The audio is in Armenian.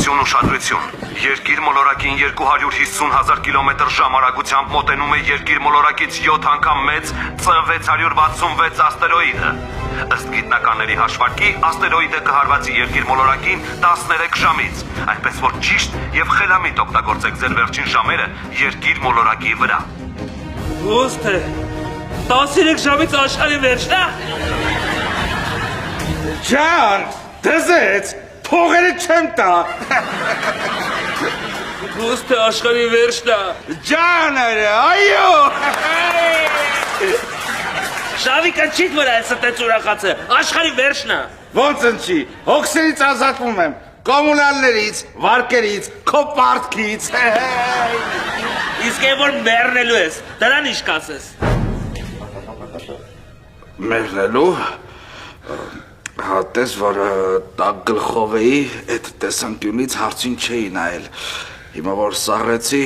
Ուշադրություն, ուշադրություն։ Երկիր մոլորակին 250,000 կիլոմետր ժամարագությամբ մոտենում է երկիր մոլորակից 7 անգամ մեծ C666 աստերոիդը։ Ըստ գիտնականների հաշվարկի, աստերոիդը կհարվածի երկիր մոլորակին 13 ժամից, այնպես որ ճիշտ եւ խելամիտ օգտագործեք ձեր վերջին ժամերը երկիր մոլորակի վրա։ Ոստ է, 13 ժամից աշխարհի վերջն է։ Ջան, դզեց, փողերը չեմ տա։ Ոստ է աշխարհի վերջն է։ Ջաները, այո։ Շավիկը չիք վրա է ստեց ուրախացը, աշխարհի վերջն է։ Ոնց ընչի, հոգսերից ազատվում եմ, կոմունալներից, վարկերից, քո պարտքից։ Իսկ է որ մեռնելու ես, դրան ինչ կասես։ Մեռնելու, հատես, որ տակ գլխով էի, այդ տեսանկյունից հարցին չէի նայել, հիմա որ սաղրեցի,